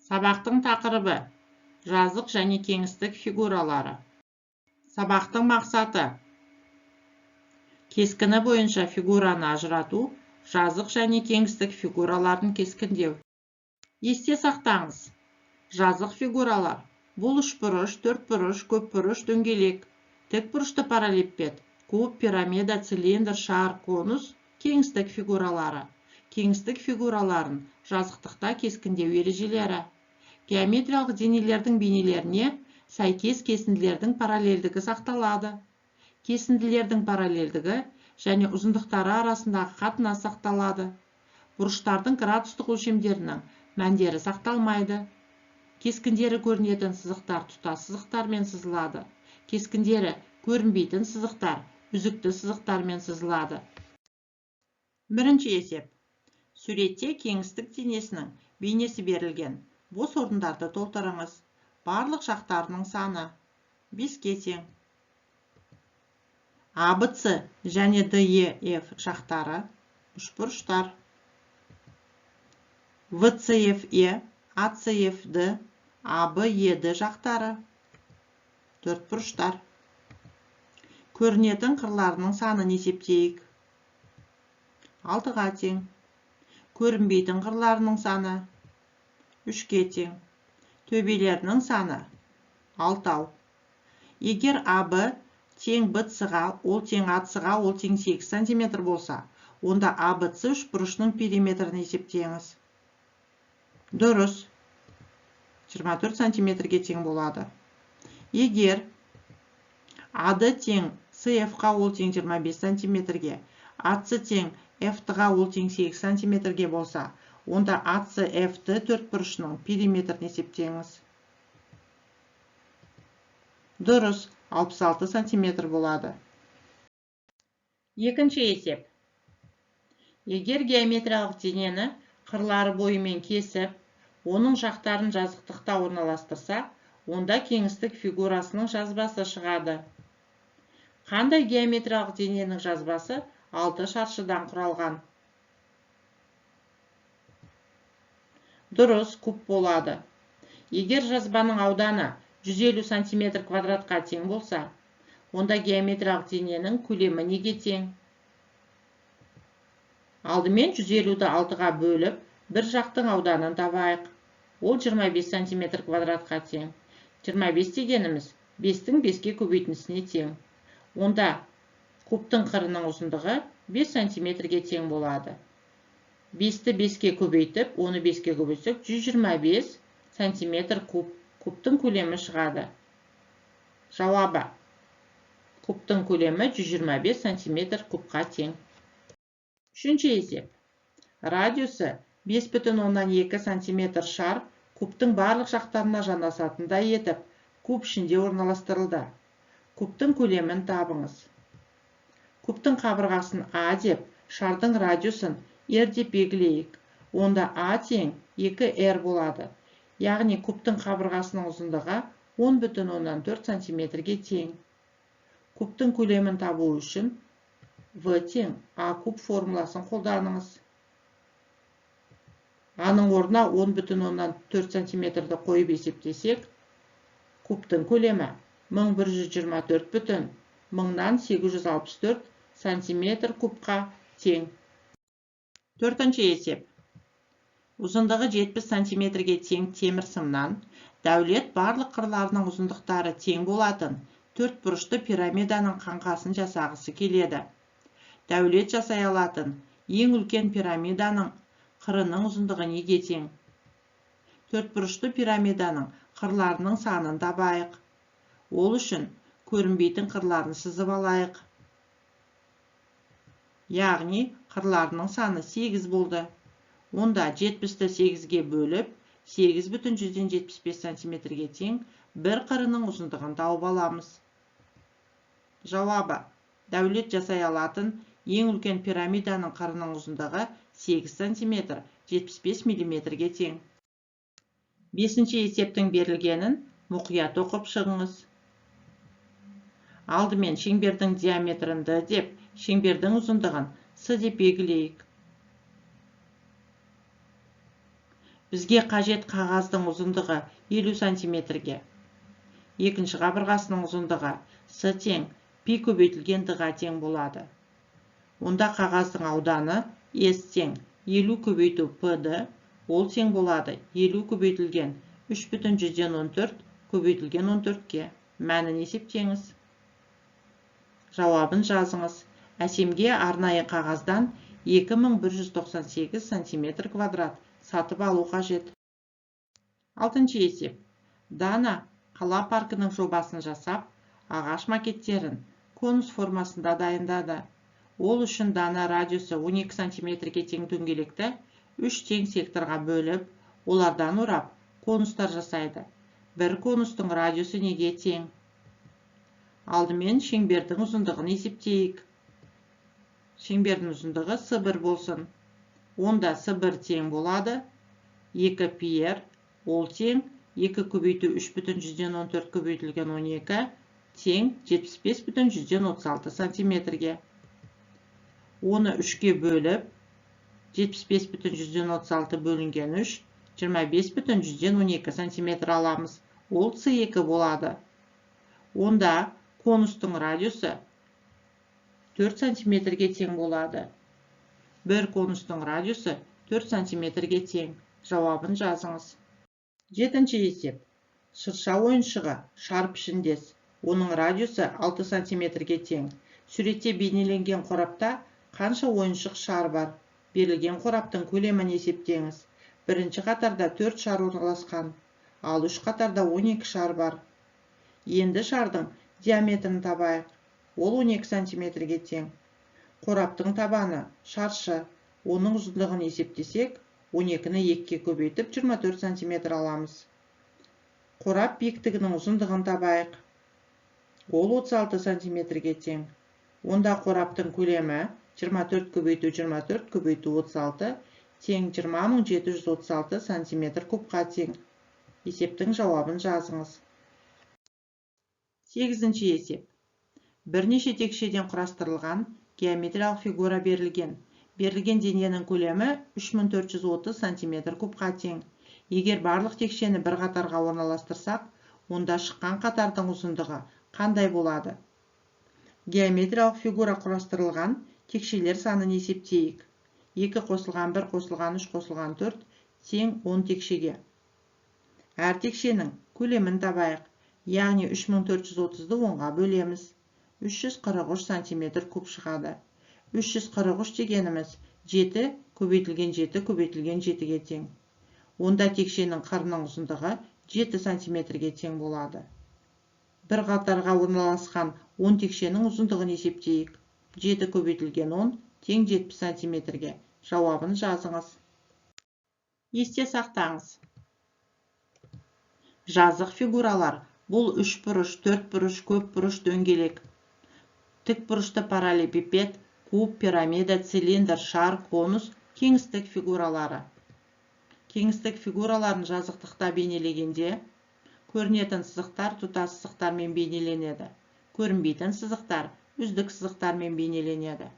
Сабақтың тақырыбы жазық және кеңістік фигуралары. Сабақтың мақсаты кескіні бойынша фигураны ажырату, жазық және кеңістік фигураларын кескіндеу. Есте сақтаңыз. Жазық фигуралар бұл үшбұрыш, төртбұрыш, көпбұрыш, дөңгелек, тікбұрышты параллелепипед, куб, пирамида, цилиндр, шар, конус. Кеңістік фигуралары. Кеңістік фигураларын жазықтықта кескіндеу ережелері. Геометриялық денелердің бейнелеріне сәйкес кесінділердің параллельдігі сақталады. Кесінділердің параллельдігі және ұзындықтары арасындағы қатынас сақталады. Бұрыштардың градустық өлшемдерінің мәндері сақталмайды. Кескіндері көрінетін сызықтар тұтас сызықтармен сызылады. Кескіндері көрінбейтін сызықтар үзікті сызықтармен сызылады. Бірінші есеп. Суретте кеңістік денесінің бейнесі берілген. Бос орындарды толтырыңыз. Барлық жақтарының саны 5-ке тең. АБЦ және ДЕФ жақтары үшбұрыштар. ВЦФЕ, АЦФД, АБЕД жақтары төртбұрыштар. Көрінетін қырларының санын есептейік. 6-ға тең. Көрінбейтін қырларының саны 3-ке тең. Төбелерінің саны 6. Егер АБ тең БЦ-ға, ол тең АЦ-ға, ол тең 8 см болса, онда АБЦ үшбұрышының периметрін есептеңіз. Дұрыс. 24 см-ге тең болады. Егер АД тең СФ-ға, ол тең 25 см-ге, АЦ тең F-ға, ол тең 8 см-ге болса, онда АЦФ-ді төртбұрышының периметрін есептеңіз. Дұрыс, 66 см болады. Екінші есеп. Егер геометриялық денені қырлары бойымен кесіп, оның жақтарын жазықтықта орналастырса, онда кеңістік фигурасының жазбасы шығады. Қандай геометриялық дененің жазбасы 6 шаршыдан құралған? Дұрыс, куб болады. Егер жазбаның ауданы 150 см квадратқа тең болса, онда геометриялық дененің көлемі неге тең? Алдымен 150-ді 6-ға бөліп, бір жақтың ауданын табайық. Ол 25 см квадратқа тең. 25 дегеніміз 5-тің 5-ке көбейтіндісіне тең. Онда кубтың қырының ұзындығы 5 см-ге тең болады. 5-ті 5-ке көбейтіп, оны 5-ке көбейтсек, 125 см куб. Кубтың көлемі шығады. Жауабы. Кубтың көлемі 125 см кубқа тең. Үшінші есеп. Радиусы 5,2 см шар кубтың барлық жақтарына жанасатындай етіп, куб ішінде орналастырылды. Кубтың көлемін табыңыз. Кубтың қабырғасын А деп, шардың радиусын R деп белгілейік. Онда А тең 2R болады. Яғни кубтың қабырғасының ұзындығы 10,4 см-ге тең. Кубтың көлемін табу үшін В тең А куб формуласын қолданыңыз. Аның орнына 10,4 см-ді қойып есептесек, кубтың көлемі 1124,1864 см кубқа тең. Төртінші есеп. Ұзындығы 70 см-ге тең темір сымнан Дәулет барлық қырларының ұзындықтары тең болатын төртбұрышты пирамиданың қаңқасын жасағысы келеді. Дәулет жасай алатын ең үлкен пирамиданың қырының ұзындығы неге тең? Төртбұрышты пирамиданың қырларының санын табайық. Ол үшін көрінбейтін қырларын сызып алайық. Яғни қырларының саны 8 болды. Онда 70-ті 8-ге бөліп, 8,175 см-ге тең бір қырының ұзындығын тауып аламыз. Жауабы. Дәулет жасай алатын ең үлкен пирамиданың қырының ұзындығы 8 см 75 мм-ге тең. Бесінші есептің берілгенін мұқият оқып шығыңыз. Алдымен шеңбердің диаметрін D деп, шеңбердің ұзындығын С деп белгілейік. Бізге қажет қағаздың ұзындығы 50 сантиметрге. Екінші қабырғасының ұзындығы С тең пи көбейтілген д-ға тең болады. Онда қағаздың ауданы С тең 50 көбейту ПД, ол тең болады 50 көбейтілген 3,14 көбейтілген 14-ке. Мәнін есептеңіз. Жауабын жазыңыз. Әсемге арнайы қағаздан 2198 сантиметр квадрат сатып алу қажет. 6-шы есеп. Дана қала паркінің жобасын жасап, ағаш макеттерін конус формасында дайындады. Ол үшін Дана радиусы 12 сантиметрге тең дөңгелекті 3 тең секторға бөліп, олардан орап, конустар жасайды. Бір конустың радиусы неге тең? Алдымен шеңбердің ұзындығын есептейік. Шеңбердің ұзындығы С1 болсын. Онда С1 тең болады 2 пи-р, ол тең 2 көбейту 3,14 көбейтілген 12 тең 75,36 сантиметрге. Оны 3-ке бөліп, 75,36 бөлінген 3, 25,12 сантиметр аламыз. Ол С2 болады. Онда конустың радиусы 4 сантиметрге тең болады. Бір конустың радиусы 4 сантиметрге тең. Жауабын жазыңыз. 7-ші есеп. Шырша ойыншығы шар пішіндес. Оның радиусы 6 сантиметрге тең. Суретте бейнеленген қорапта қанша ойыншық шар бар? Берілген қораптың көлемін есептеңіз. Бірінші қатарда 4 шар орналасқан, ал 3 қатарда 12 шар бар. Енді шардың диаметрін табайық. Ол 12 сантиметрге тең. Қораптың табаны шаршы. Оның ұзындығын есептесек, 12-ні 2-ке көбейтіп 24 сантиметр аламыз. Қорап биіктігінің ұзындығын табайық. Ол 36 сантиметрге тең. Онда қораптың көлемі 24 көбейту 24 көбейту 36 тең 20736 сантиметр кубқа тең. Есептің жауабын жазыңыз. 8-ші есеп. Бірнеше текшеден құрастырылған геометриялық фигура берілген. Берілген дененің көлемі 3430 сантиметр кубқа тең. Егер барлық текшені бір қатарға орналастырсақ, онда шыққан қатардың ұзындығы қандай болады? Геометриялық фигура құрастырылған текшелер санын есептейік. 2 қосылған 1 қосылған 3 қосылған 4 тең 10 текшеге. Әр текшенің көлемін табайық. Яғни 3430-ды 10-ға бөлеміз. 343 сантиметр куб шығады. 343 дегеніміз 7 көбейтілген 7 көбейтілген 7-ге тең. Онда текшенің қырының ұзындығы 7 сантиметрге тең болады. Бір қатарға орналасқан 10 текшенің ұзындығын есептейік. 7 көбейтілген 10 тең 70 сантиметрге. Жауабын жазыңыз. Есте сақтаңыз. Жазық фигуралар бұл 3 бұрыш, 4 бұрыш, көп бұрыш, дөңгелек. Тік бұрышты параллелепипед, куб, пирамида, цилиндр, шар, конус, кеңістік фигуралары. Кеңістік фигураларын жазықтықта бейнелегенде, көрінетін сызықтар тұтас сызықтармен бейнеленеді. Көрінбейтін сызықтар үздік сызықтармен бейнеленеді.